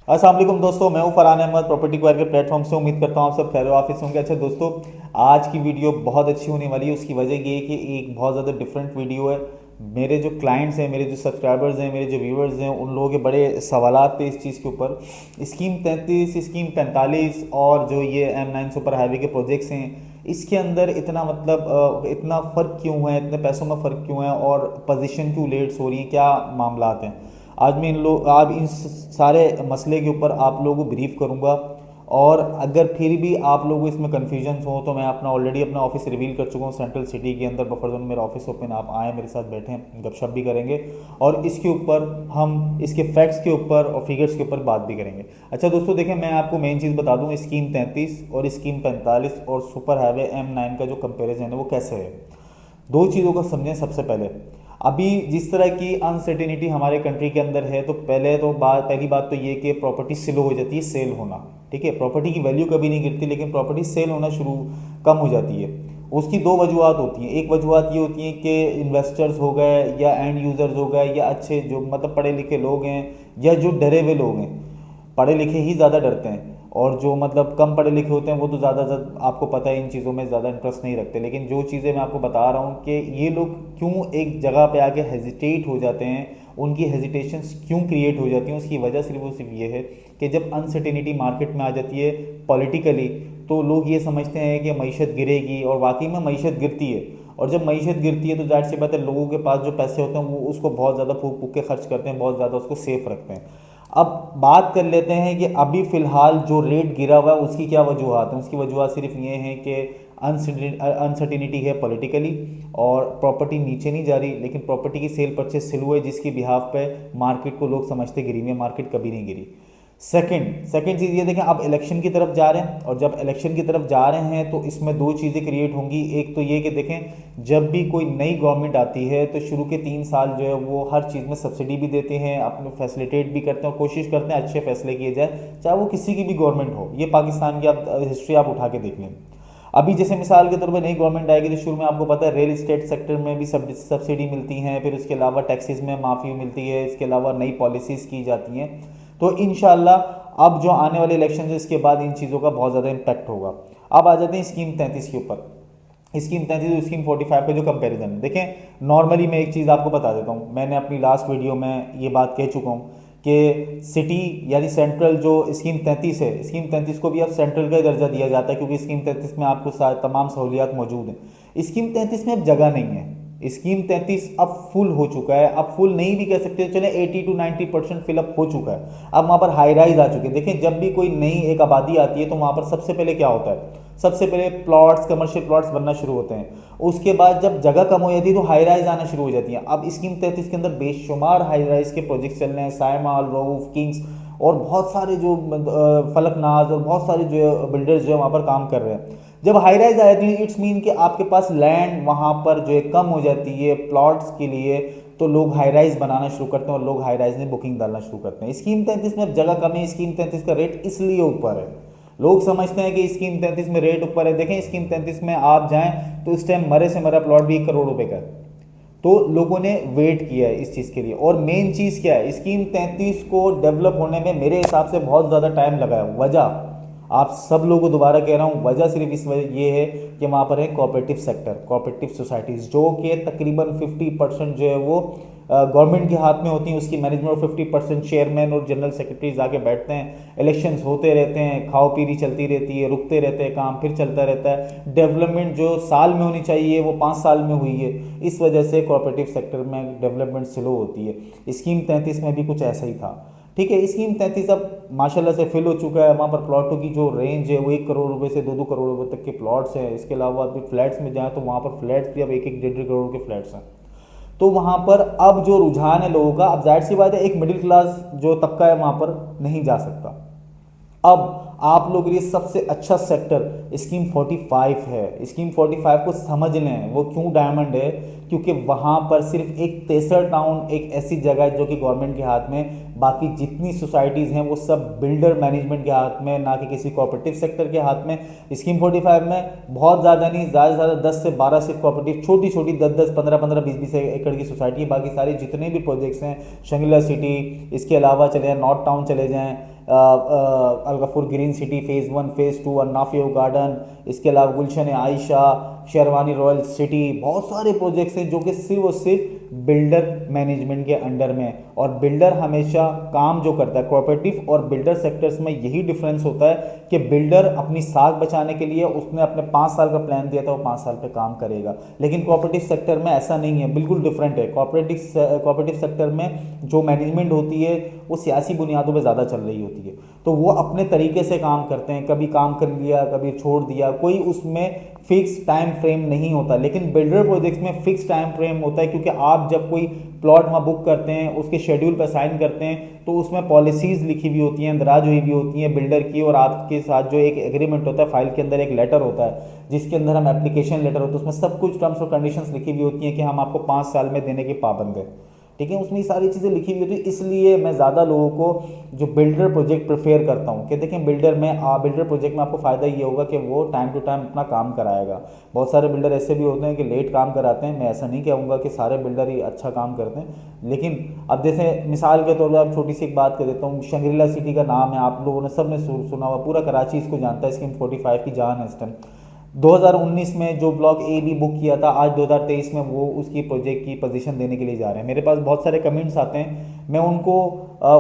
अस्सलाम वालेकुम दोस्तों, मैं हूं फरहान अहमद प्रॉपर्टी क्वायर के प्लेटफॉर्म से। उम्मीद करता हूं आप सब खैर ऑफिस होंगे। अच्छा दोस्तों, आज की वीडियो बहुत अच्छी होने वाली है। उसकी वजह ये है कि एक बहुत ज़्यादा डिफरेंट वीडियो है। मेरे जो क्लाइंट्स हैं, मेरे जो सब्सक्राइबर्स हैं, मेरे जो व्यूवर्स हैं, उन लोगों के बड़े सवालात थे इस चीज़ के ऊपर। स्कीम 33, स्कीम 45 और जो ये M9 सुपर हाईवे के प्रोजेक्ट्स हैं, इसके अंदर इतना इतना फ़र्क क्यों है, इतने पैसों में फ़र्क क्यों है और पोजीशन क्यों लेट्स हो रही हैं, क्या मामलात हैं। आज इन सारे मसले के ऊपर आप लोगों को ब्रीफ करूंगा। और अगर फिर भी आप लोगों को इसमें कन्फ्यूजन हो तो मैं ऑलरेडी अपना ऑफिस रिवील कर चुका हूँ सेंट्रल सिटी के अंदर बफर जोन। मेरा ऑफिस ओपन, आप आए मेरे साथ बैठें, गपशप भी करेंगे और इसके ऊपर हम इसके फैक्ट्स के ऊपर और फिगर्स के ऊपर बात भी करेंगे। अच्छा दोस्तों देखें, मैं आपको मेन चीज़ बता दूँ, स्कीम 33 और स्कीम 45 और सुपर हाईवे M9 का जो कंपेरिजन है वो कैसे है। दो चीज़ों को समझें। सबसे पहले, अभी जिस तरह की अनसर्टेनिटी हमारे कंट्री के अंदर है, तो पहली बात तो ये कि प्रॉपर्टी स्लो हो जाती है सेल होना। ठीक है, प्रॉपर्टी की वैल्यू कभी नहीं गिरती, लेकिन प्रॉपर्टी सेल होना कम हो जाती है। उसकी दो वजूहत होती हैं। एक वजूहत ये होती है कि इन्वेस्टर्स हो गए या एंड यूज़र्स हो गए या अच्छे जो पढ़े लिखे लोग हैं या जो डरे हुए लोग हैं। पढ़े लिखे ही ज़्यादा डरते हैं और जो कम पढ़े लिखे होते हैं वो तो ज़्यादा आपको पता है इन चीज़ों में ज़्यादा इंटरेस्ट नहीं रखते। लेकिन जो चीज़ें मैं आपको बता रहा हूँ कि ये लोग क्यों एक जगह पे आके हेजिटेट हो जाते हैं, उनकी हेजिटेशंस क्यों क्रिएट हो जाती हैं, उसकी वजह सिर्फ ये है कि जब अनसर्टेनिटी मार्केट में आ जाती है पॉलिटिकली, तो लोग ये समझते हैं कि मईशत गिरेगी और वाकई में मईशत गिरती है। और जब मईशत गिरती है तो जाहिर सी बात है लोगों के पास जो पैसे होते हैं वो उसको बहुत ज़्यादा फूक फूक के खर्च करते हैं, बहुत ज़्यादा उसको सेफ रखते हैं। अब बात कर लेते हैं कि अभी फ़िलहाल जो रेट गिरा हुआ है उसकी क्या वजूहत है। उसकी वजूहत सिर्फ ये है कि अनसर्टिनिटी है पॉलिटिकली, और प्रॉपर्टी नीचे नहीं जा रही, लेकिन प्रॉपर्टी की सेल परचेज स्लो है, जिसकी बिहाफ पे मार्केट को लोग समझते गिरी हुई है। मार्केट कभी नहीं गिरी। सेकंड चीज़ ये देखें, अब इलेक्शन की तरफ जा रहे हैं और जब इलेक्शन की तरफ जा रहे हैं तो इसमें दो चीज़ें क्रिएट होंगी। एक तो ये कि देखें, जब भी कोई नई गवर्नमेंट आती है तो शुरू के 3 साल जो है वो हर चीज़ में सब्सिडी भी देते हैं, अपने फैसिलिटेट भी करते हैं और कोशिश करते हैं अच्छे फैसले किए जाए, चाहे वो किसी की भी गवर्नमेंट हो। ये पाकिस्तान की आप हिस्ट्री आप उठा के देख लें। अभी जैसे मिसाल के तौर पर नई गवर्नमेंट आएगी तो शुरू में आपको पता है रियल इस्टेट सेक्टर में भी सब्सिडी मिलती हैं, फिर उसके अलावा टैक्सेस में माफ़ी मिलती है, इसके अलावा नई पॉलिसीज़ की जाती हैं। तो इंशाल्लाह अब जो आने वाले इलेक्शन है इसके बाद इन चीज़ों का बहुत ज़्यादा इम्पैक्ट होगा। अब आ जाते हैं स्कीम 33 के ऊपर। स्कीम 33 और स्कीम 45 का जो कंपैरिजन है, देखें नॉर्मली मैं एक चीज़ आपको बता देता हूँ। मैंने अपनी लास्ट वीडियो में ये बात कह चुका हूँ कि सिटी यानी सेंट्रल जो स्कीम 33 है, स्कीम 33 को भी अब सेंट्रल का दर्जा दिया जाता है क्योंकि स्कीम 33 में आपको तमाम सहूलियात मौजूद हैं। स्कीम 33 में अब जगह नहीं है। स्कीम 33 अब फुल हो चुका है। अब फुल नहीं भी कह सकते, चले 80 to 90% फिलअप हो चुका है। अब वहाँ पर हाई राइज आ चुके हैं। देखें, जब भी कोई नई एक आबादी आती है तो वहाँ पर सबसे पहले क्या होता है, सबसे पहले प्लॉट्स, कमर्शियल प्लॉट्स बनना शुरू होते हैं। उसके बाद जब जगह कम हो जाती है तो हाई राइज आना शुरू हो जाती है। अब स्कीम 33 के अंदर बेशुमार हाई राइज के प्रोजेक्ट चल रहे हैं, साइमाल, रऊफ, किंग्स और बहुत सारे जो फलकनाज और बहुत सारे जो बिल्डर्स जो है वहाँ पर काम कर रहे हैं। जब हाई राइज आ जाती है इट्स मीन कि आपके पास लैंड वहाँ पर जो है कम हो जाती है प्लॉट्स के लिए, तो लोग हाई राइज बनाना शुरू करते हैं और लोग हाई राइज में बुकिंग डालना शुरू करते हैं। स्कीम 33 में अब जगह कम है, स्कीम 33 का रेट इसलिए ऊपर है। लोग समझते हैं कि स्कीम 33 में रेट ऊपर है। देखें, स्कीम 33 में आप जाएं तो इस टाइम मरे से मरा प्लॉट भी 1 करोड़ रुपए का है। तो लोगों ने वेट किया है इस चीज़ के लिए। और मेन चीज़ क्या है, स्कीम 33 को डेवलप होने में मेरे हिसाब से बहुत ज़्यादा टाइम लगा है। वजह आप सब लोगों को दोबारा कह रहा हूँ, वजह सिर्फ इस वजह ये है कि वहाँ पर है कोऑपरेटिव सेक्टर, कोऑपरेटिव सोसाइटीज़, जो कि तकरीबन 50% जो है वो गवर्नमेंट के हाथ में होती हैं, उसकी मैनेजमेंट, और 50% चेयरमैन और जनरल सेक्रेटरी जाके बैठते हैं। इलेक्शंस होते रहते हैं, खाओ पीरी चलती रहती है, रुकते रहते हैं काम, फिर चलता रहता है। डेवलपमेंट जो साल में होनी चाहिए वो 5 साल में हुई है। इस वजह से कोऑपरेटिव सेक्टर में डेवलपमेंट स्लो होती है। स्कीम 33 में भी कुछ ऐसा ही था। ठीक है, स्कीम 33 अब माशाल्लाह से फिल हो चुका है। वहाँ पर प्लॉटों की जो रेंज है वो 1 करोड़ रुपए से 2-2 करोड़ रुपए तक के प्लॉट्स हैं। इसके अलावा अभी फ्लैट्स में जाएँ तो वहाँ पर फ्लैट्स भी अब 1-1 1.5 करोड़ के फ्लैट्स हैं। तो वहाँ पर अब जो रुझान है लोगों का, अब जाहिर सी बात है एक मिडिल क्लास जो तबका है वहाँ पर नहीं जा सकता। अब आप लोगों के लिए सबसे अच्छा सेक्टर स्कीम 45 है। स्कीम 45 को समझ लें, वो क्यों डायमंड है, क्योंकि वहाँ पर सिर्फ एक तेसर टाउन एक ऐसी जगह है जो कि गवर्नमेंट के हाथ में, बाकी जितनी सोसाइटीज़ हैं वो सब बिल्डर मैनेजमेंट के हाथ में, ना कि किसी कोऑपरेटिव सेक्टर के हाथ में। स्कीम 45 में बहुत ज़्यादा नहीं, ज़्यादा से ज़्यादा 10 से 12 सिर्फ कोऑपरेटिव, छोटी छोटी 10-10, 15-15, 20-20 एकड़ की सोसाइटी है। बाकी सारे जितने भी प्रोजेक्ट्स हैं, शंगिला सिटी, इसके अलावा चले जाएँ नॉर्थ टाउन, चले जाएँ अलगफुर ग्रीन सिटी फेज़ 1 फेज़ 2, अन्नाफियो गार्डन, इसके अलावा गुलशन आयशा, शेरवानी रॉयल सिटी, बहुत सारे प्रोजेक्ट्स हैं जो कि सिर्फ और सिर्फ बिल्डर मैनेजमेंट के अंडर में। और बिल्डर हमेशा काम जो करता है, कोऑपरेटिव और बिल्डर सेक्टर्स में यही डिफरेंस होता है कि बिल्डर अपनी साख बचाने के लिए उसने अपने 5 साल का प्लान दिया था, वो 5 साल पे काम करेगा। लेकिन कोऑपरेटिव सेक्टर में ऐसा नहीं है, बिल्कुल डिफरेंट है। कोऑपरेटिव सेक्टर में जो मैनेजमेंट होती है वो सियासी बुनियादों पर ज़्यादा चल रही होती है, तो वो अपने तरीके से काम करते हैं, कभी काम कर लिया कभी छोड़ दिया, कोई उसमें फिक्स टाइम फ्रेम नहीं होता। लेकिन बिल्डर प्रोजेक्ट्स में फिक्स टाइम फ्रेम होता है, क्योंकि आप जब कोई प्लॉट वहाँ बुक करते हैं, उसके शेड्यूल पर साइन करते हैं, तो उसमें पॉलिसीज़ लिखी हुई होती हैं, दराज हुई भी होती हैं बिल्डर की, और आपके साथ जो एक एग्रीमेंट होता है, फाइल के अंदर एक लेटर होता है जिसके अंदर हम एप्लीकेशन लेटर होता है, उसमें सब कुछ टर्म्स और कंडीशंस लिखी हुई होती हैं कि हम आपको 5 साल में देने के पाबंद हैं। ठीक है, उसमें ये सारी चीज़ें लिखी हुई होती है। इसलिए मैं ज़्यादा लोगों को जो बिल्डर प्रोजेक्ट प्रेफर करता हूँ कि देखें, बिल्डर प्रोजेक्ट में आपको फ़ायदा ये होगा कि वो टाइम टू टाइम अपना काम कराएगा। बहुत सारे बिल्डर ऐसे भी होते हैं कि लेट काम कराते हैं, मैं ऐसा नहीं कहूँगा कि सारे बिल्डर ही अच्छा काम करते हैं, लेकिन अब जैसे मिसाल के तौर पर आप छोटी सी एक बात कर देता हूँ, शंग्रीला सिटी का नाम है, आप लोगों ने सब ने सुना हुआ, पूरा कराची इसको जानता है, स्कीम 45 की जान है इस टाइम। 2019 में जो ब्लॉक ए बी बुक किया था, आज 2023 में वो उसकी प्रोजेक्ट की पोजीशन देने के लिए जा रहे हैं। मेरे पास बहुत सारे कमेंट्स आते हैं, मैं उनको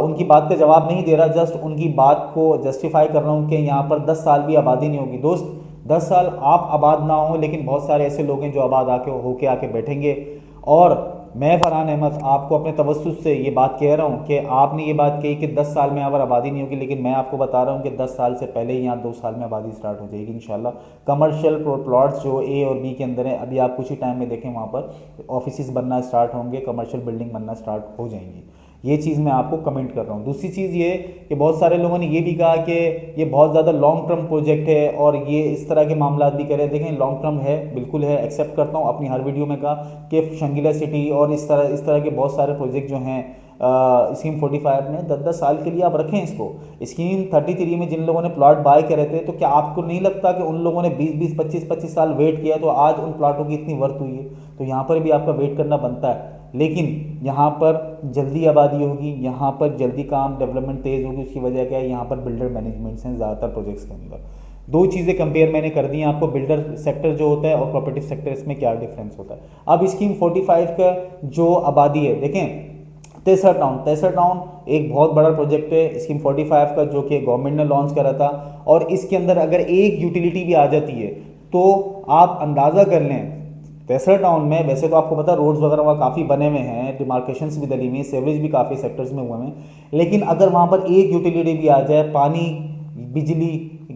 उनकी बात का जवाब नहीं दे रहा, जस्ट उनकी बात को जस्टिफाई कर रहा हूँ कि यहाँ पर 10 साल भी आबादी नहीं होगी। दोस्त, 10 साल आप आबाद ना हो, लेकिन बहुत सारे ऐसे लोग हैं जो आबाद होके आके बैठेंगे। और मैं फरहान अहमद आपको अपने तवज्जुह से ये बात कह रहा हूँ कि आपने ये बात कही कि 10 साल में यहाँ पर आबादी नहीं होगी, लेकिन मैं आपको बता रहा हूँ कि 10 साल से पहले ही यहाँ 2 साल में आबादी स्टार्ट हो जाएगी इंशाल्लाह। कमर्शियल प्लॉट्स जो ए और बी के अंदर है, अभी आप कुछ ही टाइम में देखें वहाँ पर ऑफिस बनना स्टार्ट होंगे, कमर्शियल बिल्डिंग बनना स्टार्ट हो जाएंगी। ये चीज़ मैं आपको कमेंट कर रहा हूँ। दूसरी चीज़ ये कि बहुत सारे लोगों ने ये भी कहा कि ये बहुत ज़्यादा लॉन्ग टर्म प्रोजेक्ट है और ये इस तरह के मामला भी करें। देखें, लॉन्ग टर्म है, बिल्कुल है, एक्सेप्ट करता हूँ। अपनी हर वीडियो में कहा कि शंगीला सिटी और इस तरह के बहुत सारे प्रोजेक्ट जो हैं स्कीम 45 में 10-10 साल के लिए आप रखें इसको। स्कीम 33 में जिन लोगों ने प्लॉट बाय करे थे, तो क्या आपको नहीं लगता कि उन लोगों ने 20-20, 25-25 साल वेट किया, तो आज उन प्लॉटों की इतनी वर्थ हुई है? तो यहाँ पर भी आपका वेट करना बनता है। लेकिन यहाँ पर जल्दी आबादी होगी, यहाँ पर जल्दी काम डेवलपमेंट तेज़ होगी। उसकी वजह क्या है? यहाँ पर बिल्डर मैनेजमेंट्स हैं ज़्यादातर प्रोजेक्ट्स के अंदर। दो चीज़ें कंपेयर मैंने कर दी हैं आपको, बिल्डर सेक्टर जो होता है और प्रॉपर्टी सेक्टर, इसमें क्या डिफरेंस होता है। अब स्कीम 45 का जो आबादी है, देखें, तेसर टाउन एक बहुत बड़ा प्रोजेक्ट है स्कीम 45 का, जो कि गवर्नमेंट ने लॉन्च करा था। और इसके अंदर अगर एक यूटिलिटी भी आ जाती है तो आप अंदाज़ा कर लें, तेसर टाउन में वैसे तो आपको पता है रोड्स वगैरह वहाँ काफ़ी बने हुए हैं, डिमार्केशंस भी डली हुई हैं, सेवरेज भी काफ़ी सेक्टर्स में हुए हैं, लेकिन अगर वहाँ पर एक यूटिलिटी भी आ जाए, पानी, बिजली,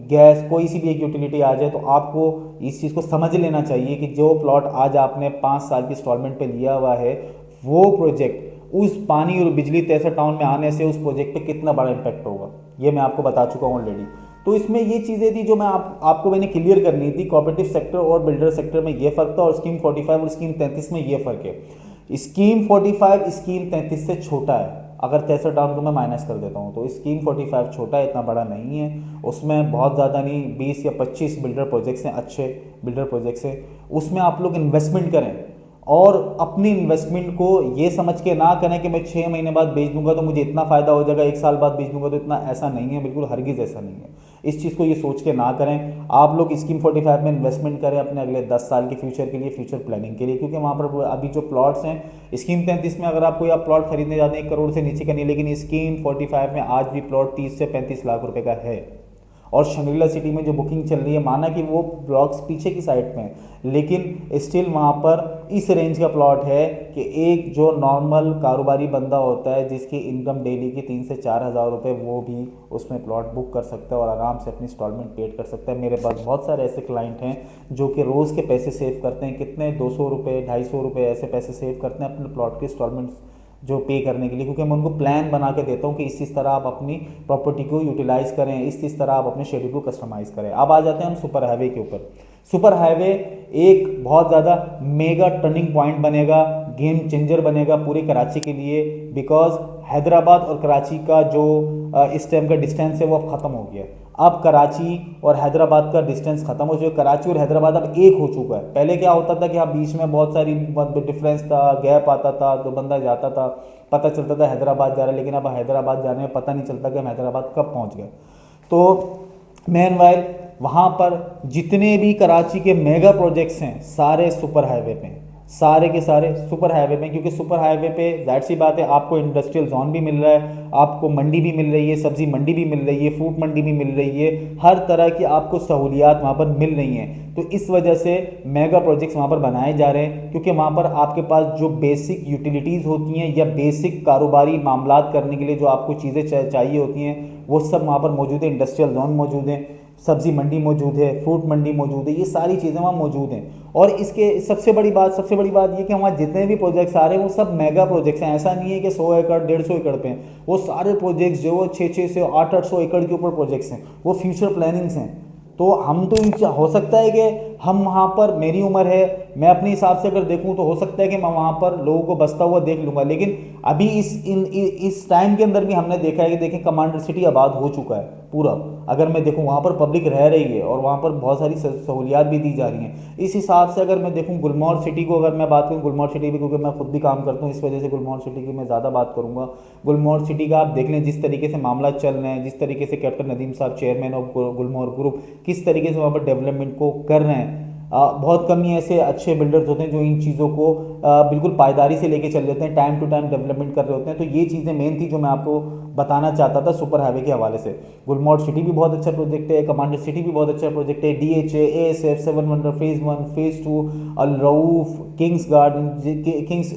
गैस, कोई सी भी एक यूटिलिटी आ जाए, तो आपको इस चीज़ को समझ लेना चाहिए कि जो प्लॉट आज आपने 5 साल की इंस्टॉलमेंट पे लिया हुआ है, वो प्रोजेक्ट उस पानी और बिजली तेसर टाउन में आने से उस प्रोजेक्ट पे कितना बड़ा इम्पैक्ट होगा, ये मैं आपको बता चुका हूँ ऑलरेडी। तो इसमें ये चीज़ें थी जो मैं आपको मैंने क्लियर करनी थी। कोऑपरेटिव सेक्टर और बिल्डर सेक्टर में ये फ़र्क था, और स्कीम 45 और स्कीम 33 में ये फ़र्क है। स्कीम 45 स्कीम 33 से छोटा है। अगर तेसर टाउन को मैं माइनस कर देता हूँ तो स्कीम 45 छोटा है, इतना बड़ा नहीं है। उसमें बहुत ज़्यादा नहीं, 20 या 25 बिल्डर प्रोजेक्ट्स हैं, अच्छे बिल्डर प्रोजेक्ट्स हैं। उसमें आप लोग इन्वेस्टमेंट करें, और अपनी इन्वेस्टमेंट को ये समझ के ना करें कि मैं 6 महीने बाद बेच दूंगा तो मुझे इतना फ़ायदा हो जाएगा, 1 साल बाद बेच दूंगा तो इतना, ऐसा नहीं है, बिल्कुल हरगिज़ ऐसा नहीं है। इस चीज़ को ये सोच के ना करें। आप लोग स्कीम 45 में इन्वेस्टमेंट करें अपने अगले 10 साल के फ्यूचर के लिए, फ्यूचर प्लानिंग के लिए, क्योंकि वहाँ पर अभी जो प्लॉट्स हैं स्कीम 33 में अगर आप प्लॉट खरीदने जाते हैं 1 करोड़ से नीचे का नहीं, लेकिन स्कीम 45 में आज भी प्लॉट 30 से 35 लाख रुपये का है। और शंग्रीला सिटी में जो बुकिंग चल रही है, माना कि वो ब्लॉक्स पीछे की साइड में, लेकिन स्टिल वहाँ पर इस रेंज का प्लॉट है कि एक जो नॉर्मल कारोबारी बंदा होता है जिसकी इनकम डेली की 3 से 4 हज़ार रुपये, वो भी उसमें प्लॉट बुक कर सकता है और आराम से अपनी इंस्टॉलमेंट पेड कर सकता है। मेरे पास बहुत सारे ऐसे क्लाइंट हैं जो कि रोज़ के पैसे सेव करते हैं, कितने 200 रुपये, 250 रुपये ऐसे पैसे सेव करते हैं अपने प्लॉट की इंस्टॉलमेंट्स जो पे करने के लिए, क्योंकि मैं उनको प्लान बना के देता हूँ कि इस तरह आप अपनी प्रॉपर्टी को यूटिलाइज करें, इस तरह आप अपने शेड्यूल को कस्टमाइज़ करें। अब आ जाते हैं हम सुपर हाईवे के ऊपर। सुपर हाईवे एक बहुत ज़्यादा मेगा टर्निंग पॉइंट बनेगा, गेम चेंजर बनेगा पूरे कराची के लिए, बिकॉज हैदराबाद और कराची का जो इस टाइम का डिस्टेंस है वो अब ख़त्म हो गया है। अब कराची और हैदराबाद का डिस्टेंस खत्म हो चुका है, कराची और हैदराबाद अब एक हो चुका है। पहले क्या होता था कि हाँ बीच में बहुत सारी डिफरेंस था, गैप आता था, तो बंदा जाता था, पता चलता था हैदराबाद जा रहा है, लेकिन अब हैदराबाद जाने में पता नहीं चलता कि हम हैदराबाद कब पहुंच गए। तो मेन वाइल वहाँ पर जितने भी कराची के मेगा प्रोजेक्ट्स हैं सारे सुपर हाईवे पे हैं, सारे के सारे सुपर हाईवे पे, क्योंकि सुपर हाईवे पे जाहिर सी बात है आपको इंडस्ट्रियल जोन भी मिल रहा है, आपको मंडी भी मिल रही है, सब्जी मंडी भी मिल रही है, फ्रूट मंडी भी मिल रही है, हर तरह की आपको सहूलियात वहाँ पर मिल रही हैं। तो इस वजह से मेगा प्रोजेक्ट्स वहाँ पर बनाए जा रहे हैं, क्योंकि वहाँ पर आपके पास जो बेसिक यूटिलिटीज़ होती हैं या बेसिक कारोबारी मामलात करने के लिए जो आपको चीज़ें चाहिए होती हैं वो सब वहाँ पर मौजूद है। इंडस्ट्रियल जोन मौजूद है, सब्जी मंडी मौजूद है, फ्रूट मंडी मौजूद है, ये सारी चीज़ें वहाँ मौजूद हैं। और इसके सबसे बड़ी बात ये कि वहाँ जितने भी प्रोजेक्ट्स आ रहे हैं वो सब मेगा प्रोजेक्ट्स हैं। ऐसा नहीं है कि 100 एकड़ 150 एकड़ पे हैं, वो सारे प्रोजेक्ट्स जो वो 600 से 800 एकड़ के ऊपर प्रोजेक्ट्स हैं, वो फ्यूचर प्लानिंग्स हैं। तो हम तो हो सकता है कि हम वहाँ पर, मेरी उम्र है, मैं अपने हिसाब से अगर देखूँ तो हो सकता है कि मैं वहाँ पर लोगों को बसता हुआ देख लूँगा, लेकिन अभी इस टाइम के अंदर भी हमने देखा है कि देखें कमांडर सिटी आबाद हो चुका है पूरा। अगर मैं देखूँ वहाँ पर पब्लिक रह रही है और वहाँ पर बहुत सारी सहूलियात भी दी जा रही हैं। इस हिसाब से अगर मैं देखूँ गुलमोहर सिटी को, अगर मैं बात करूँ गुलमोहर सिटी भी, क्योंकि मैं खुद भी काम करता हूँ इस वजह से गुलमोहर सिटी की मैं ज़्यादा बात करूँगा। गुलमोहर सिटी का आप देख लें जिस तरीके से मामला चल रहे हैं, जिस तरीके से कैप्टन नदीम साहब चेयरमैन ऑफ गुलमोहर ग्रुप किस तरीके से वहाँ पर डेवलपमेंट को कर रहे हैं। बहुत कम ही ऐसे अच्छे बिल्डर्स होते हैं जो इन चीज़ों को बिल्कुल पायदारी से लेके चल लेते हैं, टाइम टू टाइम डेवलपमेंट कर रहे होते हैं। तो ये चीज़ें मेन थी जो मैं आपको बताना चाहता था सुपर हाईवे के हवाले से। गुलमोहर सिटी भी बहुत अच्छा प्रोजेक्ट है, कमांडर सिटी भी बहुत अच्छा प्रोजेक्ट है, DHA, ASF, 7 wonder, phase 1, phase 2, अल रऊफ, किंग्स गार्डन, किंग्स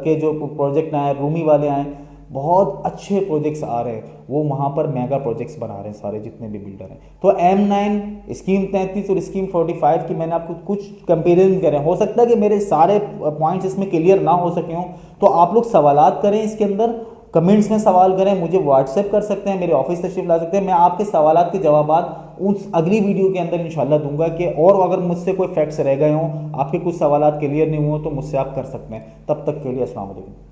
के जो प्रोजेक्ट आए, रूमी वाले आए, बहुत अच्छे प्रोजेक्ट्स आ रहे हैं। वो वहाँ पर मेगा प्रोजेक्ट्स बना रहे हैं सारे जितने भी बिल्डर हैं। तो M9, स्कीम 33 और स्कीम 45 की मैंने आपको कुछ कंपेरिजन करें। हो सकता है कि मेरे सारे पॉइंट्स इसमें क्लियर ना हो सके हों, तो आप लोग सवालात करें, इसके अंदर कमेंट्स में सवाल करें, मुझे व्हाट्सएप कर सकते हैं, मेरे ऑफिस तशरीफ ला सकते हैं। मैं आपके सवालात के जवाबात उस अगली वीडियो के अंदर इंशाल्लाह दूंगा कि, और अगर मुझसे कोई फैक्ट्स रह गए हों, आपके कुछ सवालात क्लियर नहीं हुए तो मुझसे आप कर सकते हैं। तब तक के लिए अस्सलाम वालेकुम।